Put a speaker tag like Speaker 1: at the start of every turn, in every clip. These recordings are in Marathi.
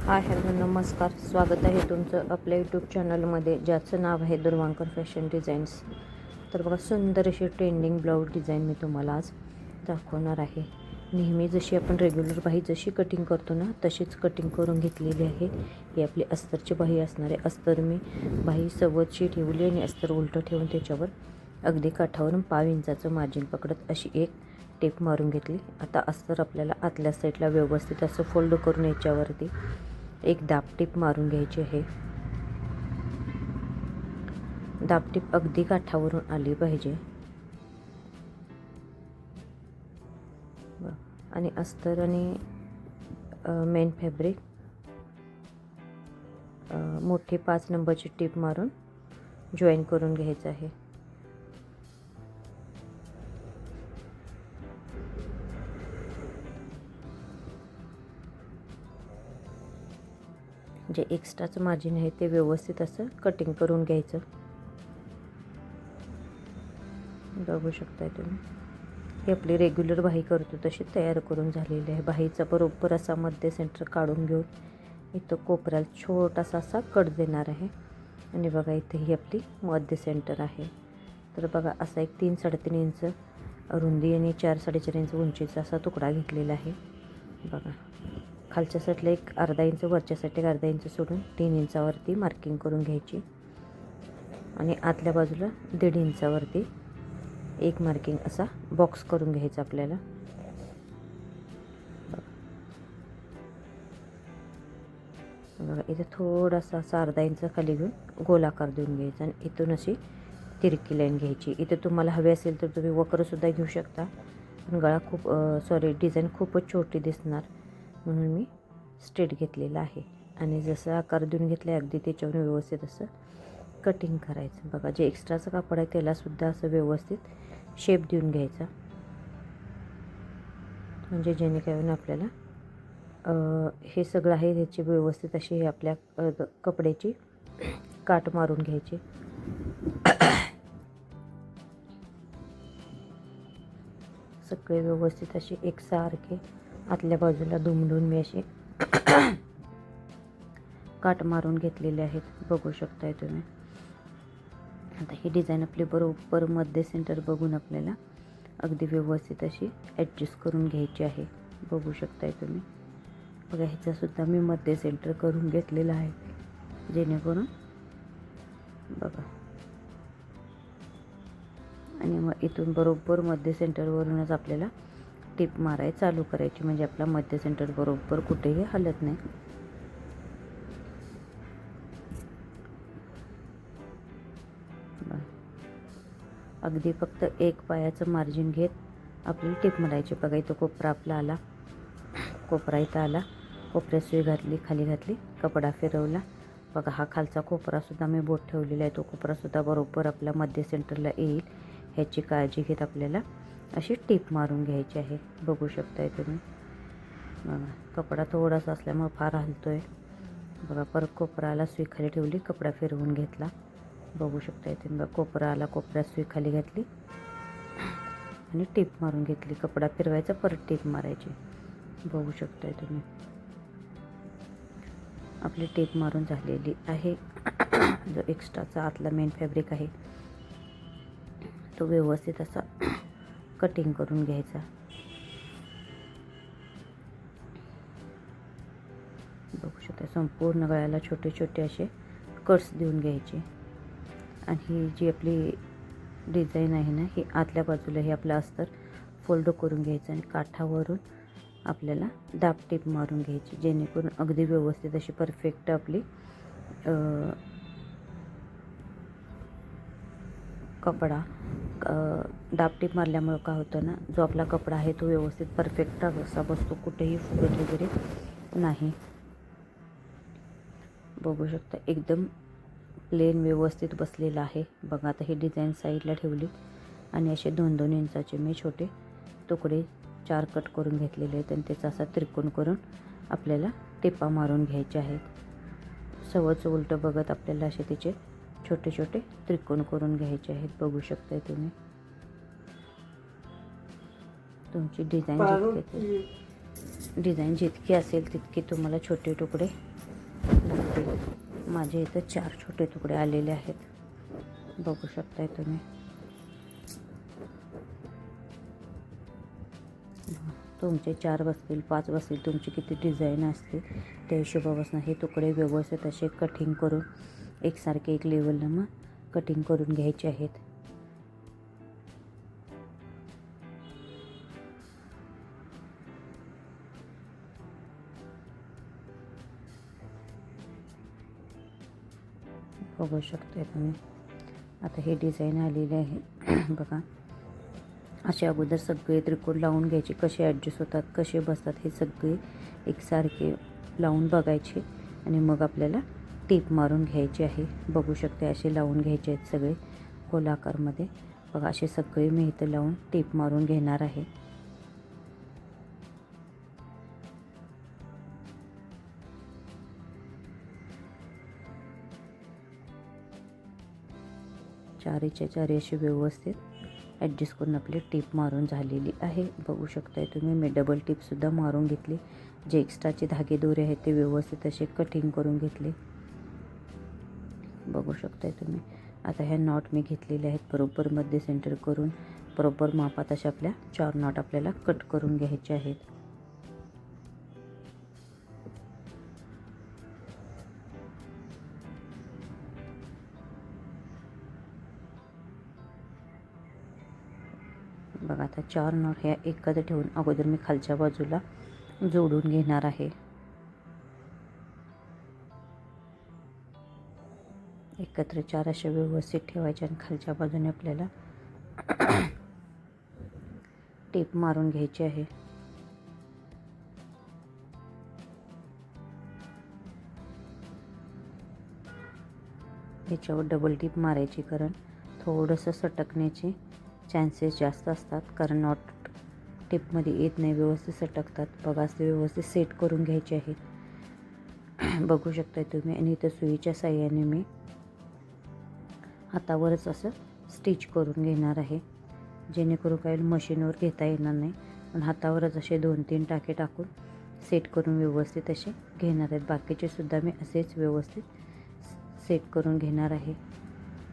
Speaker 1: हाय हॅलो नमस्कार. स्वागत आहे तुमचं आपल्या यूट्यूब चॅनलमध्ये, ज्याचं नाव आहे दुर्वांकर फॅशन डिझाईन्स. तर बघा, सुंदर अशी ट्रेंडिंग ब्लाऊज डिझाईन मी तुम्हाला आज दाखवणार आहे. नेहमी जशी आपण रेग्युलर बाही जशी कटिंग करतो ना, तशीच कटिंग करून घेतलेली आहे. ही आपली अस्तरची बाही असणार आहे. अस्तर मी बाही सव्वदची ठेवली आणि अस्तर उलटं ठेवून त्याच्यावर अगदी काठावरून 5 इंचाचं मार्जिन पकडत अशी एक टेप मारून घेतली. आता अस्तर आपल्याला आतल्या साईडला व्यवस्थित असं फोल्ड करून याच्यावरती एक दाबटीप मारून घ्यायची आहे. दाबटीप अगदी काठावरून आली पाहिजे. आणि अस्तर आणि मेन फॅब्रिक मोठी 5 नंबरची टीप मारून जॉईन करून घ्यायचं आहे. जे एक्स्ट्राचं मार्जिन आहे ते व्यवस्थित असं कटिंग करून घ्यायचं. बघू शकताय तुम्ही, ही आपली रेग्युलर बाही करतो तशी तयार करून झालेली आहे. बाहीचा बरोबर असा मध्य सेंटर काढून घेऊन इथं कोपऱ्याला छोटासा असा कट देणार आहे. आणि बघा, इथे ही आपली मध्य सेंटर आहे. तर बघा, असा एक 3-3.5 इंच रुंदी आणि 4-4.5 इंच उंचीचा असा तुकडा घेतलेला आहे. बघा, खालच्या साईडला एक अर्धा इंच, वरच्या साईडला एक अर्धा इंच सोडून 3 इंचावरती मार्किंग करून घ्यायची. आणि आतल्या बाजूला 1.5 इंचावरती एक मार्किंग असा बॉक्स करून घ्यायचा आपल्याला. बघा, इथे थोडासा असा अर्धा इंच खाली घेऊन गोलाकार देऊन घ्यायचा आणि इथून अशी तिरकी लाईन घ्यायची. इथे तुम्हाला हवे असेल तर तुम्ही वक्रसुद्धा घेऊ शकता, पण गळा डिझाईन खूपच छोटी दिसणार म्हणून मी स्ट्रेट घेतलेला आहे. आणि जसं आकार देऊन घेतला आहे अगदी त्याच्यावरून व्यवस्थित असं कटिंग करायचं. बघा, जे एक्स्ट्राचं कापड आहे त्यालासुद्धा असं व्यवस्थित शेप देऊन घ्यायचा, म्हणजे जेणेकरून आपल्याला हे सगळं आहे ह्याची व्यवस्थित अशी आपल्या कपड्याची काट मारून घ्यायची. सगळे व्यवस्थित असे एकसारखे आतल्या बाजूला दुमडून मी असे काट मारून घेतलेले आहेत. बघू शकताय तुम्ही. आता ही डिझाईन आपली बरोबर मध्य सेंटर बघून आपल्याला अगदी व्यवस्थित अशी ॲडजस्ट करून घ्यायची आहे. बघू शकताय तुम्ही. बघा, ह्याचासुद्धा मी मध्य सेंटर करून घेतलेला आहे, जेणेकरून बघा. आणि मग इथून बरोबर मध्य सेंटरवरूनच आपल्याला टिप माराय चालू करायची, म्हणजे आपला मध्य सेंटर बरोबर कुठेही हलत नाही. अगदी फक्त एक पायाचं मार्जिन घेत आपल्याला टिप मारायची. बघा, इथं कोपरा आपला आला, कोपरा इथं आला, कोपऱ्यात सुई घातली, खाली घातली, कपडा फिरवला. बघा, हा खालचा कोपरासुद्धा मी बोट ठेवलेला आहे. तो कोपरासुद्धा बरोबर आपल्या मध्य सेंटरला येईल ह्याची काळजी घेत आपल्याला अशी टिप मारून घ्यायची आहे. बघू शकताय तुम्ही. बघा, कपडा थोडासा असल्यामुळे फार हलतो आहे. बघा, परत कोपरा आला, सुई खाली ठेवली, कपडा फिरवून घेतला. बघू शकताय तुम्ही. बघा, कोपरा आला, कोपऱ्यात सुई खाली घातली आणि टिप मारून घेतली. कपडा फिरवायचा, परत टिप मारायची. बघू शकताय तुम्ही. आपली टिप मारून झालेली आहे. जो एक्स्ट्राचा आतला मेन फॅब्रिक आहे तो व्यवस्थित असा कटिंग करून घ्यायचा. बघू शकता, संपूर्ण गळ्याला छोटे छोटे असे कट्स देऊन घ्यायचे. आणि ही जी आपली डिझाईन आहे ना, ही आतल्या बाजूला हे आपलं अस्तर फोल्ड करून घ्यायचं आणि काठावरून आपल्याला दाबटीप मारून घ्यायची, जेणेकरून अगदी व्यवस्थित अशी परफेक्ट आपली कपडा दाबटीप मारल्यामुळं काय होतं ना, जो आपला कपडा आहे तो व्यवस्थित परफेक्ट असा बसतो, कुठेही फुगत वगैरे नाही. बघू शकता, एकदम प्लेन व्यवस्थित बसलेला आहे. बघा, आता ही डिझाईन साईडला ठेवली आणि असे 2-2 इंचाचे मी छोटे तुकडे 4 कट करून घेतलेले आहेत आणि त्याचा असा त्रिकोण करून आपल्याला टिपा मारून घ्यायचे आहेत. सवच उलटं बघत आपल्याला असे तिचे छोटे छोटे त्रिकोण करून घ्यायचे आहेत. बघू शकताय तुम्ही. तुमची डिझाईन जितकी असेल तितके तुम्हाला छोटे तुकडे माझे इथं 4 छोटे तुकडे आलेले आहेत, बघू शकताय तुम्ही. तुमचे 4 बसतील, 5 बसतील, तुमची किती डिझाईन असते त्या हिशोबापासून हे तुकडे व्यवस्थित असे कटिंग करून एकसारखे एक लेवलला मग कटिंग करून घ्यायचे आहेत. बघू शकताय तुम्ही. आता हे डिझाईन आलेले आहे बघा. असे अगोदर सगळे त्रिकोण लावून घ्यायचे, कसे ॲडजस्ट होतात, कसे बसतात हे सगळे एकसारखे लावून बघायचे आणि मग आपल्याला टीप मारून घ्यायची आहे. बघू शकते असे लावून घ्यायचे आहेत सगळे गोलाकारमध्ये. बघा असे सगळे मी इथं लावून टीप मारून घेणार आहे. चारीच्या चारी असे व्यवस्थित ॲडजस्ट करून आपली टीप मारून झालेली आहे. बघू शकताय तुम्ही. मी डबल टीपसुद्धा मारून घेतली. जे एक्स्ट्राचे धागे दोरे आहेत ते व्यवस्थित असे कटिंग करून घेतले, बघू शकताय तुम्ही. आता ह्या नॉट मी घेतलेले आहेत बरोबर मध्ये सेंटर करून, बरोबर मापात अशा आपल्या 4 नॉट आपल्याला कट करून घ्यायचे आहेत. बघा आता 4 नॉट ह्या एकत्र ठेवून अगोदर मी खालच्या बाजूला जोडून घेणार आहे. एकत्र 4 अशा व्यवस्थित ठेवायचे आणि खालच्या बाजूने आपल्याला टीप मारून घ्यायची आहे. याच्यावर डबल टीप मारायची, कारण थोडंसं सटकण्याचे चान्सेस जास्त असतात, कारण नॉट टिपमध्ये येत नाही, व्यवस्थित सटकतात. बघा असे व्यवस्थित सेट करून घ्यायचे आहेत, बघू शकताय तुम्ही. आणि इथं सुईच्या साहाय्याने मी हातावरच असं स्टिच करून घेणार आहे, जेणेकरून काही मशीनवर घेता येणार नाही. पण हातावरच असे 2-3 टाके टाकून सेट करून व्यवस्थित असे घेणार आहेत. बाकीचे सुद्धा मी असेच व्यवस्थित सेट करून घेणार आहे,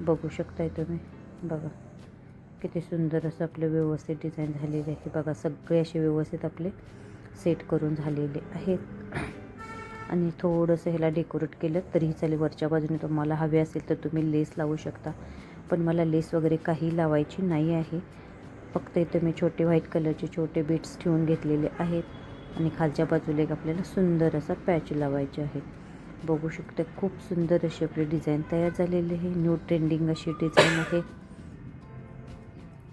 Speaker 1: बघू शकताय तुम्ही. बघा किती सुंदर असं आपलं व्यवस्थित डिझाईन झालेले आहे. बघा सगळे असे व्यवस्थित आपले सेट करून झालेले आहेत. आणि थोडंसं ह्याला डेकोरेट केलं तरीही चालेल. वरच्या बाजूने तुम्हाला हवे असेल तर तुम्ही लेस लावू शकता, पण मला लेस वगैरे काही लावायची नाही आहे. फक्त इथं मी छोटे व्हाईट कलरचे छोटे बीट्स ठेवून घेतलेले आहेत आणि खालच्या बाजूला एक आपल्याला सुंदर असा पॅच लावायचे आहे. बघू शकता खूप सुंदर अशी आपली डिझाईन तयार झालेली आहे. न्यू ट्रेंडिंग अशी डिझाईन आहे.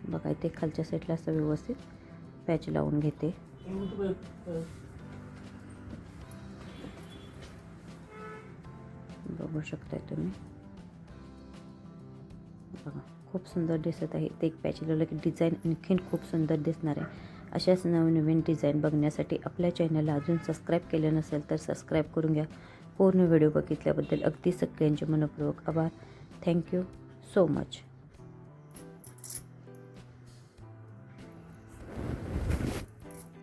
Speaker 1: बघा इथे खालच्या साईडला असं व्यवस्थित पॅच लावून घेते. बघू शकताय तुम्ही. बघा खूप सुंदर दिसत आहे. ते एक पॅच लावलं की डिझाईन आणखीन खूप सुंदर दिसणार आहे. अशाच नवनवीन डिझाईन बघण्यासाठी आपल्या चॅनलला अजून सबस्क्राईब केलं नसेल तर सबस्क्राईब करून घ्या. पूर्ण व्हिडिओ बघितल्याबद्दल अगदी सगळ्यांचे मनपूर्वक आभार. Thank you so much.